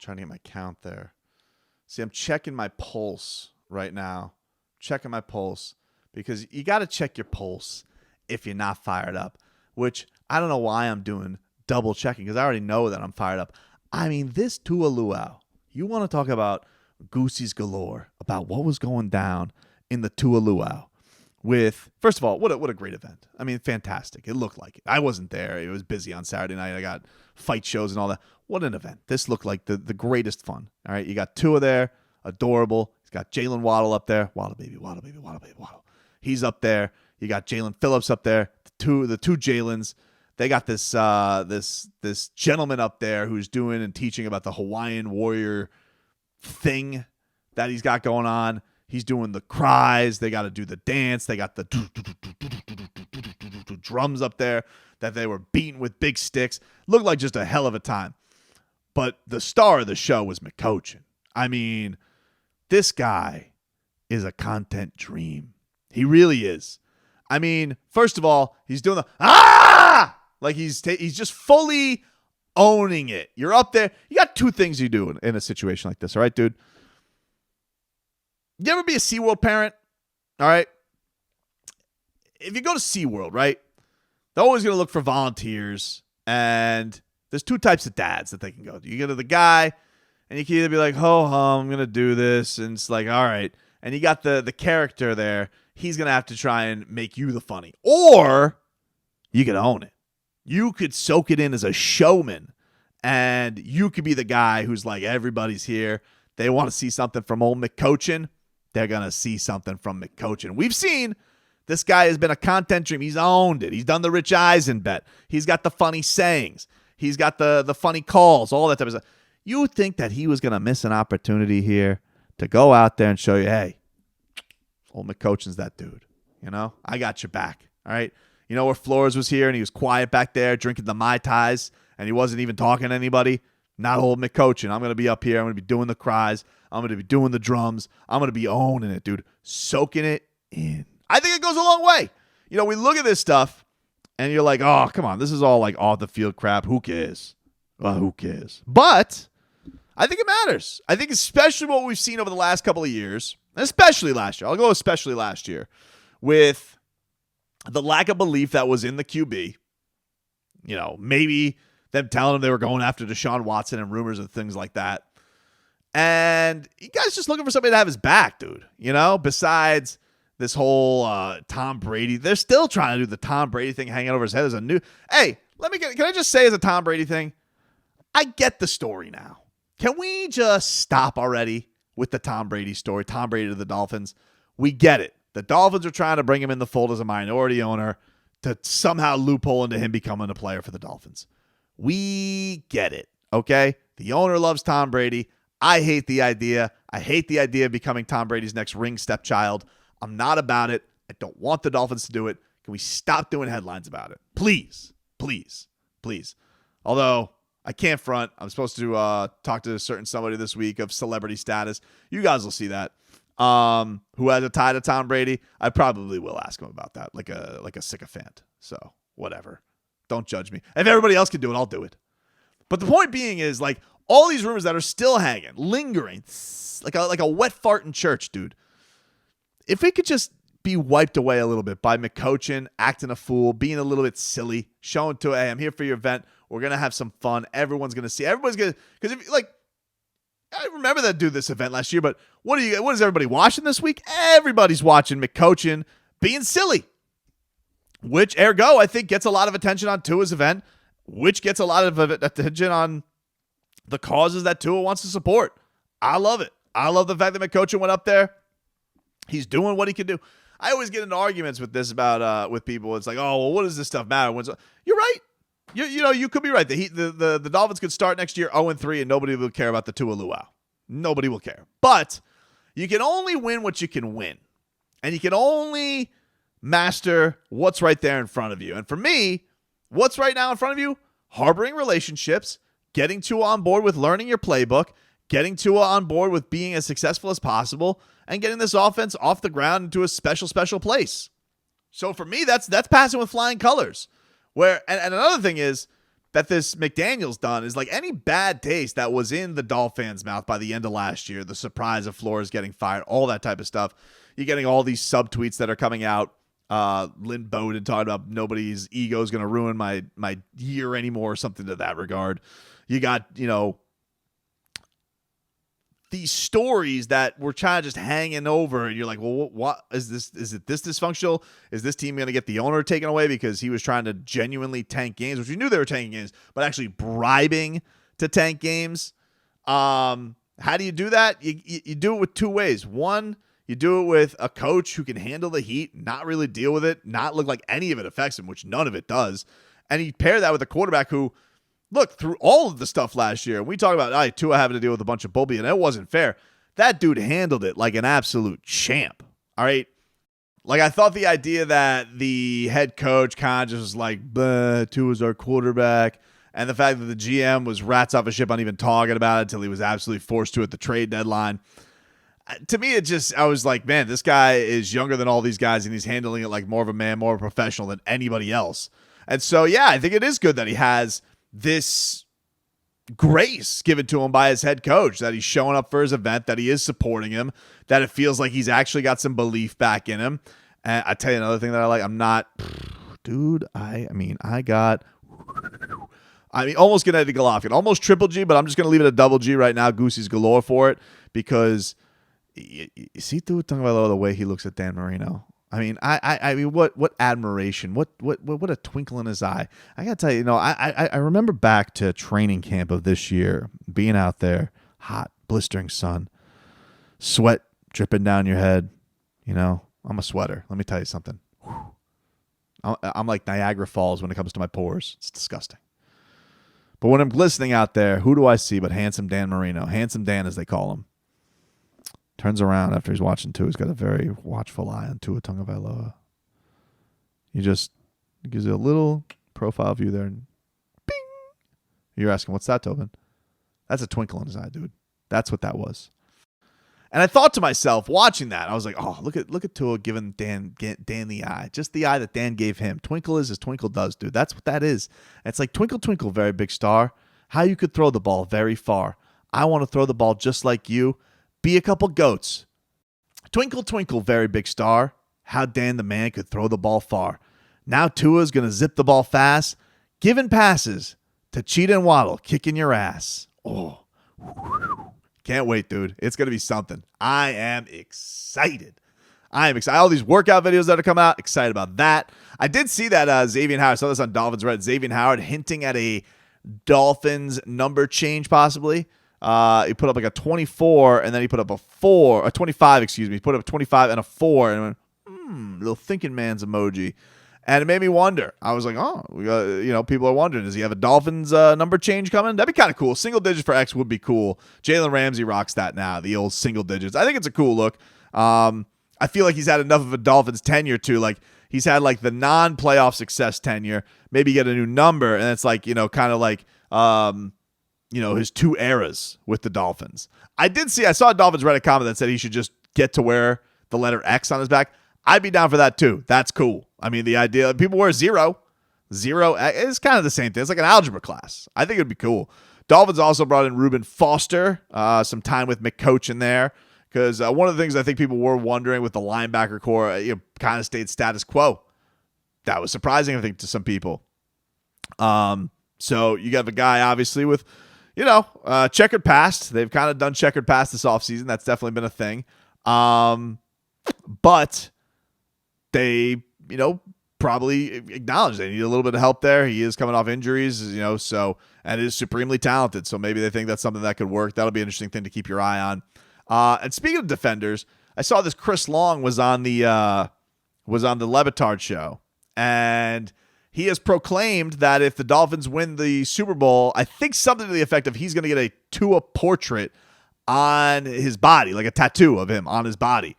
trying to get my count there. See, I'm checking my pulse right now. Checking my pulse because you got to check your pulse if you're not fired up, which I don't know why I'm doing double checking because I already know that I'm fired up. I mean, this Tua Luau, you want to talk about goosies galore, about what was going down in the Tua Luau with, first of all, what a great event. I mean, fantastic. It looked like it. I wasn't there. It was busy on Saturday night. I got fight shows and all that. What an event. This looked like the greatest fun. All right, you got Tua there, adorable. He's got Jalen Waddle up there. Waddle, baby, Waddle, baby, Waddle, baby, Waddle. He's up there. You got Jalen Phillips up there. The two Jalens. They got this this gentleman up there who's doing and teaching about the Hawaiian warrior thing that he's got going on. He's doing the cries. They got to do the dance. They got the drums up there that they were beating with big sticks. Looked like just a hell of a time. But the star of the show was McCoachin. I mean, this guy is a content dream. He really is. I mean, first of all, he's doing the like he's just fully owning it. You're up there. You got two things you do in a situation like this, all right, dude? You ever be a SeaWorld parent? All right? If you go to SeaWorld, right, they're always going to look for volunteers, and there's two types of dads that they can go to. You go to the guy, and you can either be like, I'm going to do this, and it's like, all right. And you got the character there. He's going to have to try and make you the funny. Or you could own it. You could soak it in as a showman, and you could be the guy who's like, everybody's here. They want to see something from old McCoachin. They're going to see something from McCoachin. We've seen this guy has been a content dream. He's owned it. He's done the Rich Eisen bet. He's got the funny sayings. He's got the funny calls, all that type of stuff. You would think that he was going to miss an opportunity here to go out there and show you, hey, old McCoachin's that dude. You know, I got your back. All right. You know where Flores was here and he was quiet back there drinking the Mai Tais and he wasn't even talking to anybody? Not old McCoachin. I'm going to be up here. I'm going to be doing the cries. I'm going to be doing the drums. I'm going to be owning it, dude. Soaking it in. I think it goes a long way. You know, we look at this stuff and you're like, oh, come on. This is all like off the field crap. Who cares? Well, who cares? But I think it matters. I think especially what we've seen over the last couple of years, especially last year. I'll go especially last year with the lack of belief that was in the QB. You know, maybe them telling them they were going after Deshaun Watson and rumors and things like that. And you guys just looking for somebody to have his back, dude. You know, besides this whole Tom Brady, they're still trying to do the Tom Brady thing hanging over his head as a new. Hey, can I just say as a Tom Brady thing, I get the story now. Can we just stop already with the Tom Brady story? Tom Brady to the Dolphins. We get it. The Dolphins are trying to bring him in the fold as a minority owner to somehow loophole into him becoming a player for the Dolphins. We get it, okay? The owner loves Tom Brady. I hate the idea. I hate the idea of becoming Tom Brady's next ring stepchild. I'm not about it. I don't want the Dolphins to do it. Can we stop doing headlines about it? Please, please, please. Although I can't front. I'm supposed to talk to a certain somebody this week of celebrity status. You guys will see that. Who has a tie to Tom Brady? I probably will ask him about that, like a sycophant. So whatever. Don't judge me. If everybody else can do it, I'll do it. But the point being is, like, all these rumors that are still hanging, lingering, like a wet fart in church, dude. If it could just be wiped away a little bit by McCoachin acting a fool, being a little bit silly, showing to, hey, I'm here for your event. We're going to have some fun. Everyone's going to see. Everybody's going to, because if like, I remember that dude this event last year, but what is everybody watching this week? Everybody's watching McCoachin being silly, which ergo I think gets a lot of attention on Tua's event, which gets a lot of attention on the causes that Tua wants to support. I love it. I love the fact that McCoachin went up there. He's doing what he can do. I always get into arguments with this about with people. It's like, oh, well, what does this stuff matter? You're right. You know, you could be right. The Dolphins could start next year 0-3 and nobody will care about the Tua Luau. Nobody will care. But you can only win what you can win. And you can only master what's right there in front of you. And for me, what's right now in front of you? Harboring relationships, getting Tua on board with learning your playbook, getting Tua on board with being as successful as possible, and getting this offense off the ground into a special, special place. So for me, that's passing with flying colors. And another thing is, that this McDaniel's done is like any bad taste that was in the Dolphins' mouth by the end of last year, the surprise of Flores getting fired, all that type of stuff. You're getting all these subtweets that are coming out. Lynn Bowden talking about nobody's ego is going to ruin my year anymore, or something to that regard. You got, these stories that were trying to just hanging over, and you're like, well, what is this? Is it this dysfunctional? Is this team going to get the owner taken away because he was trying to genuinely tank games, which we knew they were tanking games, but actually bribing to tank games? How do you do that? You do it with two ways. One, you do it with a coach who can handle the heat, not really deal with it, not look like any of it affects him, which none of it does. And you pair that with a quarterback who, look, through all of the stuff last year, we talk about Tua having to deal with a bunch of bullshit, and it wasn't fair. That dude handled it like an absolute champ. All right. Like, I thought the idea that the head coach kind of just was like, Tua's our quarterback, and the fact that the GM was rats off a ship on even talking about it until he was absolutely forced to at the trade deadline. To me, I was like, man, this guy is younger than all these guys, and he's handling it like more of a man, more of a professional than anybody else. And so, yeah, I think it is good that he has this grace given to him by his head coach, that he's showing up for his event, that he is supporting him, that it feels like he's actually got some belief back in him. And I tell you another thing that I like, almost Gennady Golovkin, almost triple G, but I'm just going to leave it a double G right now. Goosey's galore for it, because you see Tua Tagovailoa, the way he looks at Dan Marino. I mean, what admiration, what a twinkle in his eye. I gotta tell you, I remember back to training camp of this year, being out there, hot, blistering sun, sweat dripping down your head. I'm a sweater. Let me tell you something. I'm like Niagara Falls when it comes to my pores. It's disgusting. But when I'm glistening out there, who do I see but handsome Dan Marino? Handsome Dan, as they call him. Turns around after he's watching Tua. He's got a very watchful eye on Tua Tagovailoa. He gives you a little profile view there, and bing! You're asking, what's that, Tobin? That's a twinkle in his eye, dude. That's what that was. And I thought to myself, watching that, I was like, oh, look at Tua giving Dan the eye. Just the eye that Dan gave him. Twinkle is as twinkle does, dude. That's what that is. And it's like, twinkle, twinkle, very big star. How you could throw the ball very far. I want to throw the ball just like you. Be a couple goats. Twinkle, twinkle, very big star. How Dan the man could throw the ball far. Now Tua's going to zip the ball fast, giving passes to Cheetah and Waddle, kicking your ass. Oh, can't wait, dude. It's going to be something. I am excited. All these workout videos that are coming out, excited about that. I did see that Xavier Howard, I saw this on Dolphins Red, Xavier Howard hinting at a Dolphins number change possibly. He put up like a 24, and then he put up a 25, excuse me. He put up a 25 and a 4, and I went, little thinking man's emoji. And it made me wonder. I was like, people are wondering, does he have a Dolphins number change coming? That'd be kind of cool. Single digits for X would be cool. Jalen Ramsey rocks that now, the old single digits. I think it's a cool look. I feel like he's had enough of a Dolphins tenure too. Like, he's had like the non-playoff success tenure, maybe get a new number, and it's like, kind of like, his two eras with the Dolphins. I saw a Dolphins Reddit comment that said he should just get to wear the letter X on his back. I'd be down for that too. That's cool. I mean, the idea people wear zero is kind of the same thing. It's like an algebra class. I think it'd be cool. Dolphins also brought in Reuben Foster, some time with McCoach in there, because one of the things I think people were wondering with the linebacker core, kind of stayed status quo. That was surprising, I think, to some people. So you got a guy obviously with, checkered past. They've kind of done checkered past this offseason. That's definitely been a thing. But they, probably acknowledge they need a little bit of help there. He is coming off injuries, and is supremely talented. So maybe they think that's something that could work. That'll be an interesting thing to keep your eye on. And speaking of defenders, I saw this Chris Long was on the Levitard show, and he has proclaimed that if the Dolphins win the Super Bowl, I think something to the effect of he's going to get a Tua portrait on his body, like a tattoo of him on his body.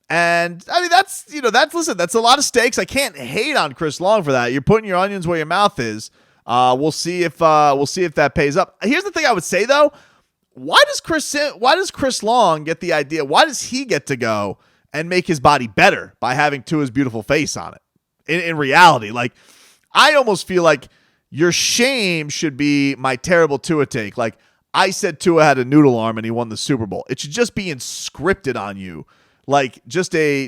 And I mean, that's a lot of stakes. I can't hate on Chris Long for that. You're putting your onions where your mouth is. We'll see if that pays up. Here's the thing I would say though. Why does Chris Long get the idea? Why does he get to go and make his body better by having Tua's beautiful face on it? In reality, like, I almost feel like Your shame should be my terrible Tua take. Like, I said Tua had a noodle arm and he won the Super Bowl. It should just be inscripted on you. Like, just a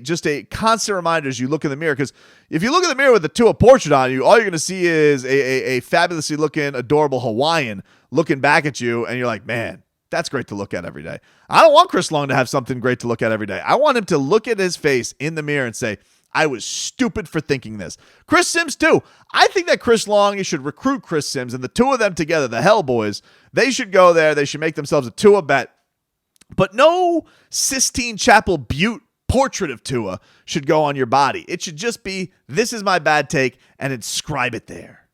constant reminder as you look in the mirror. Because if you look in the mirror with the Tua portrait on you, all you're going to see is a fabulously looking, adorable Hawaiian looking back at you. And you're like, man, that's great to look at every day. I don't want Chris Long to have something great to look at every day. I want him to look at his face in the mirror and say, I was stupid for thinking this. Chris Sims, too. I think that Chris Long, you should recruit Chris Sims, and the two of them together, the Hellboys, they should go there. They should make themselves a Tua bet. But no Sistine Chapel Butte portrait of Tua should go on your body. It should just be, this is my bad take, and inscribe it there.